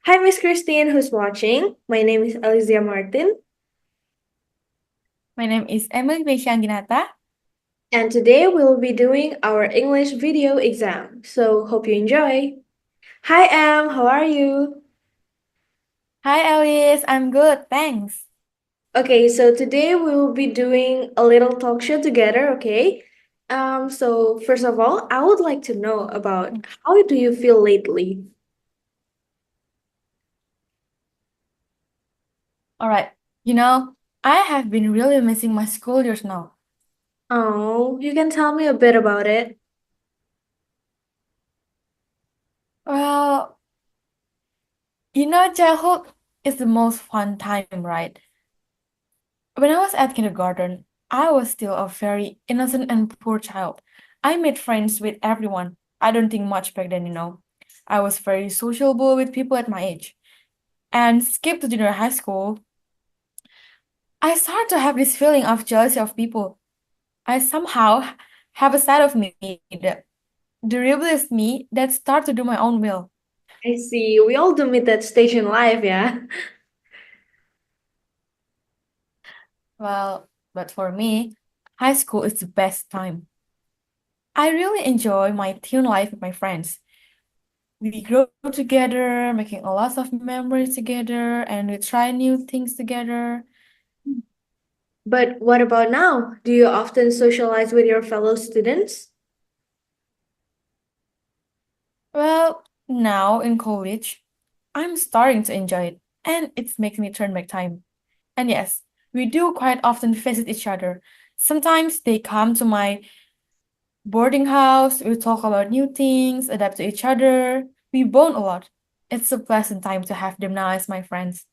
Hi, Miss Christine, who's watching. My name is Elizia Marthin, My name is Pheisya Angginata. and today we'll be doing our English video exam. So, hope you enjoy. Hi, Em, how are you? Hi Alice, I'm good, thanks. Okay, so today we'll be doing a little talk show together, okay? So first of all, I would like to know about how do you feel lately? All right, you know, I have been really missing my school years now. Oh, you can tell me a bit about it. Well, childhood is the most fun time, right? When I was at kindergarten, I was still a very innocent and poor child. I made friends with everyone. I don't think much back then. I was very sociable with people at my age. And skip to junior high school, I started to have this feeling of jealousy of people. I somehow have a side of me, the rebellious me, that start to do my own will. I see. We all do meet that stage in life, yeah? But for me, high school is the best time. I really enjoy my teen life with my friends. We grow together, making a lot of memories together, and we try new things together. But what about now? Do you often socialize with your fellow students? Well, now in college, I'm starting to enjoy it, and it makes me turn back time. And yes, we do quite often visit each other. Sometimes they come to my boarding house, we talk about new things, adapt to each other. We bond a lot. It's a pleasant time to have them now as my friends.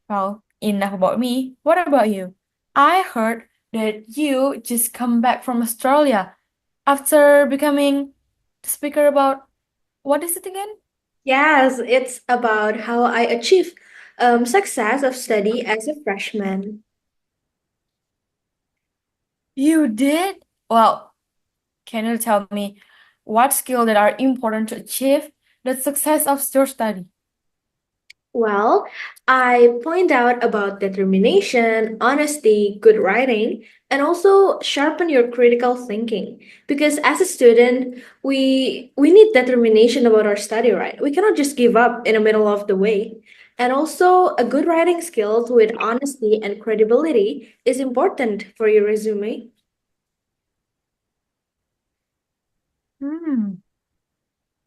Well, enough about me. What about you? I heard that you just come back from Australia after becoming the speaker about what is it again? Yes, it's about how I achieved success of study as a freshman. You did? Well, can you tell me what skill that are important to achieve the success of your study? Well, I point out about determination, honesty, good writing, and also sharpen your critical thinking. Because as a student, we need determination about our study, right? We cannot just give up in the middle of the way. And also, a good writing skills with honesty and credibility is important for your resume. Hmm.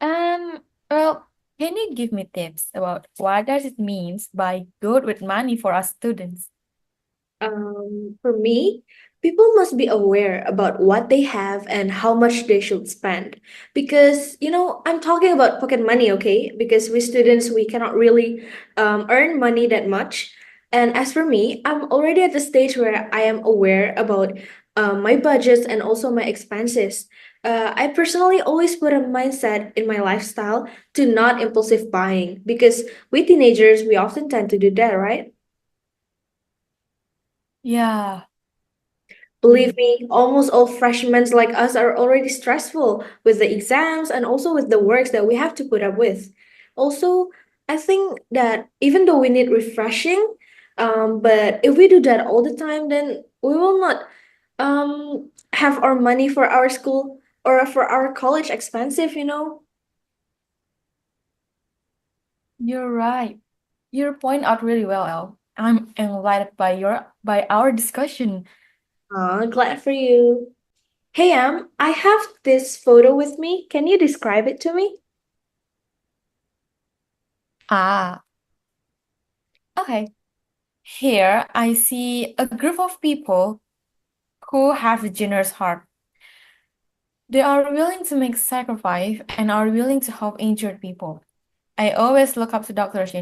Um, well, can you give me tips about what does it means by good with money for us students? For me, people must be aware about what they have and how much they should spend. Because, I'm talking about pocket money, okay? Because we students, we cannot really earn money that much. And as for me, I'm already at the stage where I am aware about my budgets and also my expenses. I personally always put a mindset in my lifestyle to not impulsive buying because we teenagers, we often tend to do that, right? Yeah. Believe Mm. me, almost all freshmen like us are already stressful with the exams and also with the works that we have to put up with. Also, I think that even though we need refreshing, but if we do that all the time, then we will not have our money for our school or for our college expensive. You're right. You point out really well, El. I'm enlightened by our discussion. Glad for you. Hey, I have this photo with me. Can you describe it to me? Ah, okay. Here I see a group of people who have a generous heart. They are willing to make sacrifice and are willing to help injured people. I always look up to doctors,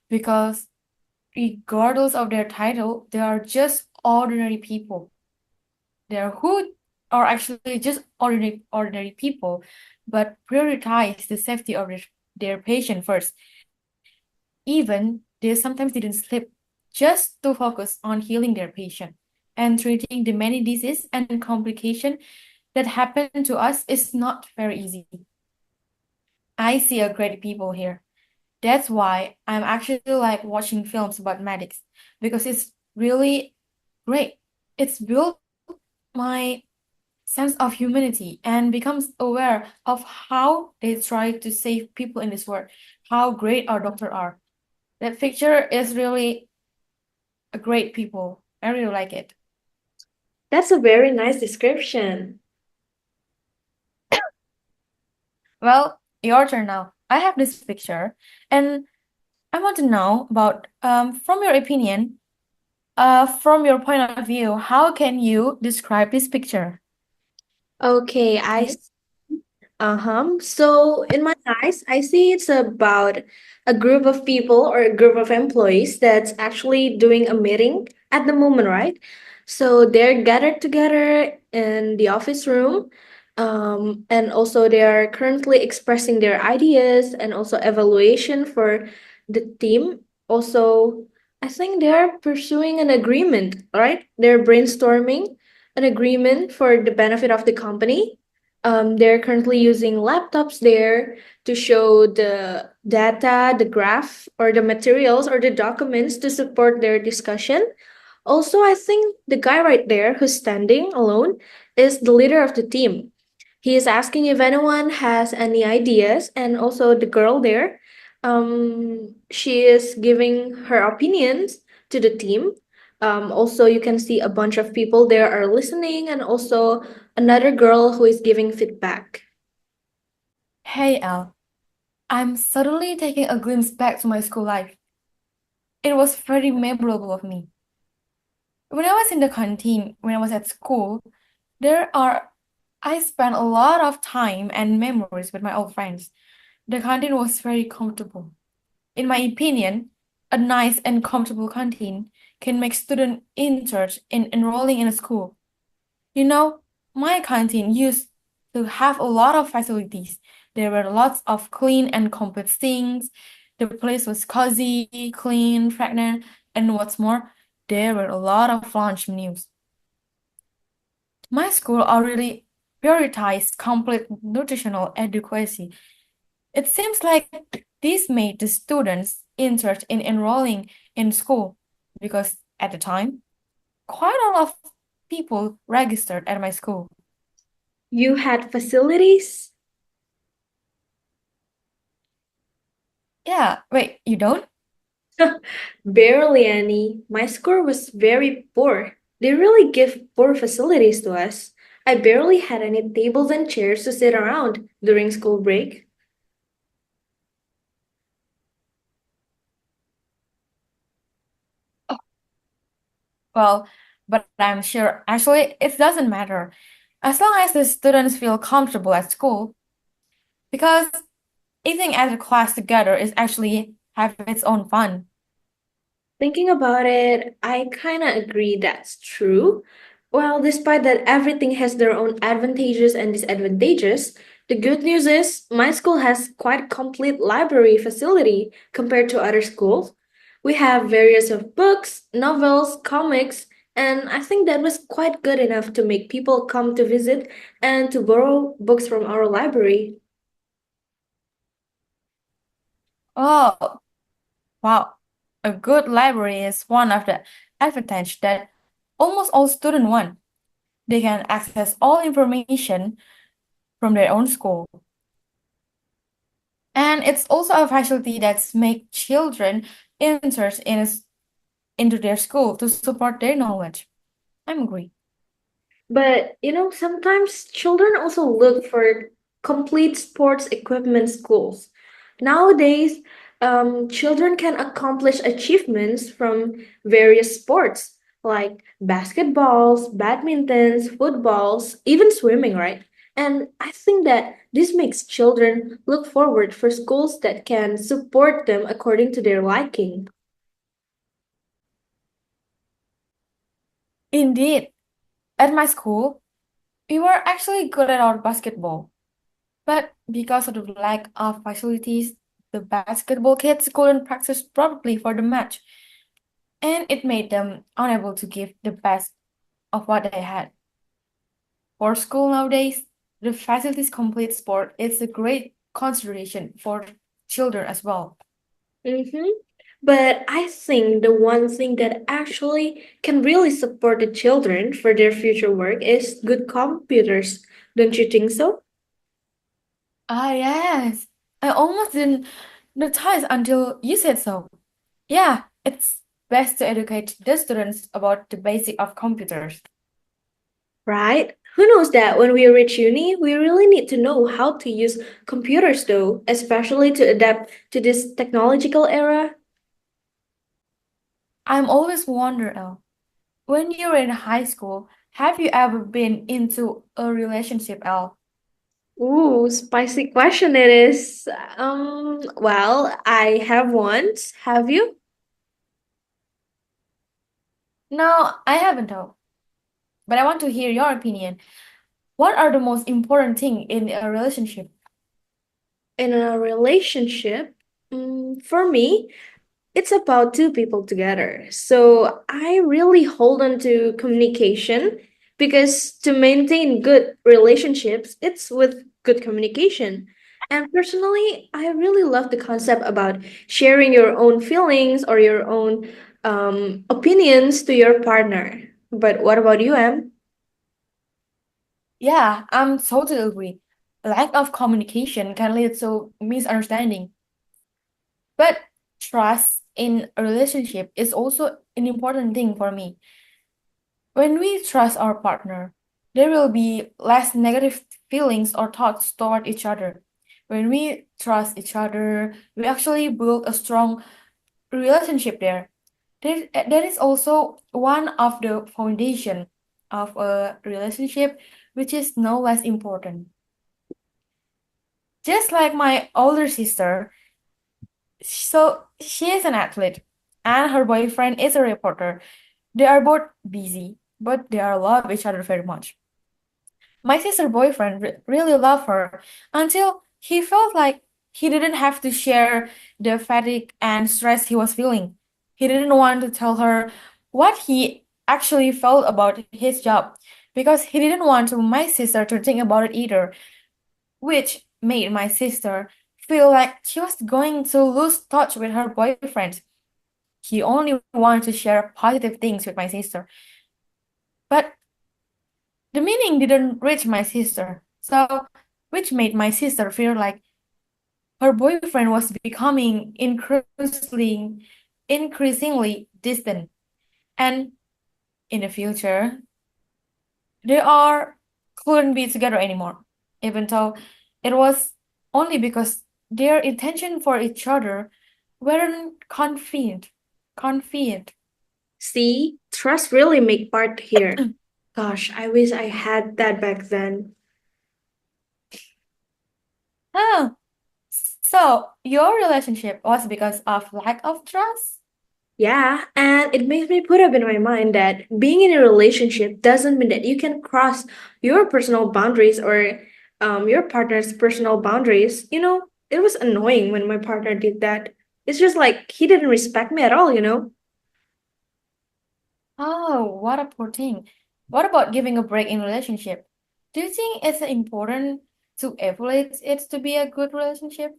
because regardless of their title, they are just ordinary people. They're who are actually just ordinary people, but prioritize the safety of their patient first. Even they sometimes didn't sleep just to focus on healing their patient and treating the many diseases and complications that happen to us is not very easy. I see a great people here. That's why I'm actually like watching films about medics because it's really great. It's built my sense of humanity and becomes aware of how they try to save people in this world, how great our doctors are. That picture is really a great people. I really like it. That's a very nice description. Well, your turn now. I have this picture, and I want to know about from your opinion, from your point of view, how can you describe this picture? Okay, Okay. uh-huh. So in my eyes, I see it's about a group of people or a group of employees that's actually doing a meeting at the moment, right? So they're gathered together in the office room, and also they are currently expressing their ideas and also evaluation for the team. Also, I think they're pursuing an agreement, right? They're brainstorming an agreement for the benefit of the company. They're currently using laptops there to show the data, the graph, or the materials or the documents to support their discussion. Also, I think the guy right there who's standing alone is the leader of the team. He is asking if anyone has any ideas, and also the girl there, she is giving her opinions to the team. Also, you can see a bunch of people there are listening, and also another girl who is giving feedback. Hey Al, I'm suddenly taking a glimpse back to my school life. It was very memorable of me. When I was in the canteen, when I was at school, there are I spent a lot of time and memories with my old friends. The canteen was very comfortable. In my opinion, a nice and comfortable canteen can make students interested in enrolling in a school. You know, my canteen used to have a lot of facilities. There were lots of clean and complete things. The place was cozy, clean, fragrant, and what's more, there were a lot of lunch menus. My school already prioritized complete nutritional adequacy. It seems like this made the students interested in enrolling in school because at the time, quite a lot of people registered at my school. You had facilities? Yeah, wait, you don't? Barely any. My score was very poor. They really give poor facilities to us. I barely had any tables and chairs to sit around during school break. Oh, well, but I'm sure actually it doesn't matter as long as the students feel comfortable at school because eating as a class together is actually have its own fun. Thinking about it, I kind of agree that's true. Well, despite that everything has their own advantages and disadvantages, the good news is my school has quite complete library facility compared to other schools. We have various of books, novels, comics, and I think that was quite good enough to make people come to visit and to borrow books from our library. Oh, wow. A good library is one of the advantage that almost all students want. They can access all information from their own school. And it's also a facility that's make children interested into their school to support their knowledge. I'm agree. But sometimes children also look for complete sports equipment schools. Nowadays, children can accomplish achievements from various sports like basketballs, badmintons, footballs, even swimming, right? And I think that this makes children look forward for schools that can support them according to their liking. Indeed, at my school, we were actually good at our basketball. But because of the lack of facilities, the basketball kids couldn't practice properly for the match, and it made them unable to give the best of what they had. For school nowadays, the facilities complete sport is a great consideration for children as well. Mm-hmm. But I think the one thing that actually can really support the children for their future work is good computers. Don't you think so? Ah, yes. I almost didn't notice until you said so. Yeah, it's best to educate the students about the basic of computers. Right? Who knows that when we reach uni, we really need to know how to use computers though, especially to adapt to this technological era. I'm always wonder, El, when you were in high school, have you ever been into a relationship, El? Ooh, spicy question it is. Well, I have once. Have you? No, I haven't, though. But I want to hear your opinion. What are the most important thing in a relationship? In a relationship, for me, it's about two people together. So I really hold on to communication because to maintain good relationships, it's with good communication. And personally, I really love the concept about sharing your own feelings or your own opinions to your partner. But what about you, Em? Yeah, I'm totally agree. Lack of communication can lead to misunderstanding. But trust in a relationship is also an important thing for me. When we trust our partner, there will be less negative feelings or thoughts toward each other. When we trust each other, we actually build a strong relationship there. That is also one of the foundation of a relationship, which is no less important. Just like my older sister, so she is an athlete, and her boyfriend is a reporter. They are both busy, but they are love each other very much. My sister boyfriend really loved her until he felt like he didn't have to share the fatigue and stress he was feeling. He didn't want to tell her what he actually felt about his job because he didn't want my sister to think about it either, which made my sister feel like she was going to lose touch with her boyfriend. He only wanted to share positive things with my sister. But the meaning didn't reach my sister, so which made my sister feel like her boyfriend was becoming increasingly distant. And in the future, they are couldn't be together anymore, even though it was only because their intention for each other weren't confident. See, trust really make part here. Gosh, I wish I had that back then. Oh, so your relationship was because of lack of trust? Yeah, and it makes me put up in my mind that being in a relationship doesn't mean that you can cross your personal boundaries or your partner's personal boundaries. It was annoying when my partner did that. It's just like he didn't respect me at all. Oh, what a poor thing. What about giving a break in relationship? Do you think it's important to evaluate it to be a good relationship?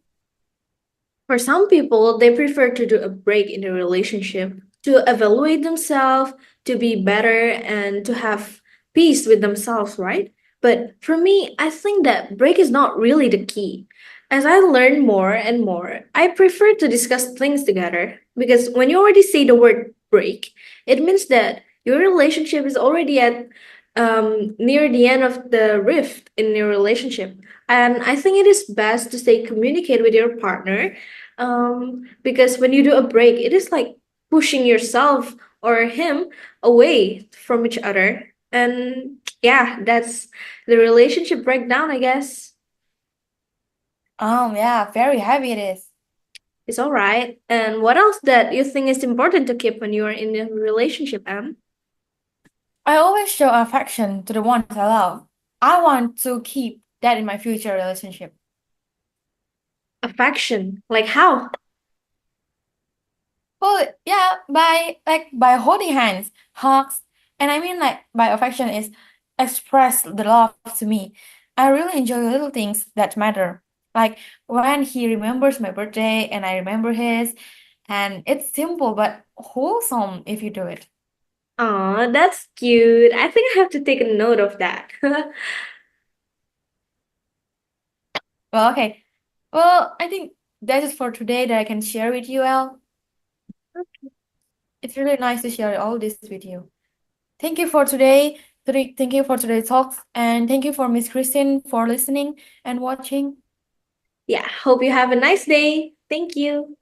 For some people, they prefer to do a break in the relationship to evaluate themselves, to be better, and to have peace with themselves, right? But for me, I think that break is not really the key. As I learn more and more, I prefer to discuss things together because when you already say the word break, it means that your relationship is already at near the end of the rift in your relationship. And I think it is best to stay communicate with your partner because when you do a break, it is like pushing yourself or him away from each other. And yeah, that's the relationship breakdown, I guess. Yeah, very heavy it is. It's all right. And what else that you think is important to keep when you are in a relationship, Em? I always show affection to the ones I love. I want to keep that in my future relationship. Affection. Like how? Oh, yeah, by holding hands, hugs, and I mean like by affection is express the love to me. I really enjoy little things that matter, Like when he remembers my birthday and I remember his, and it's simple but wholesome if you do it. Aw, that's cute. I think I have to take a note of that. Well, okay. Well, I think that is for today that I can share with you, El. It's really nice to share all this with you. Thank you for today. Thank you for today's talks, and thank you for Miss Christine for listening and watching. Yeah, hope you have a nice day. Thank you.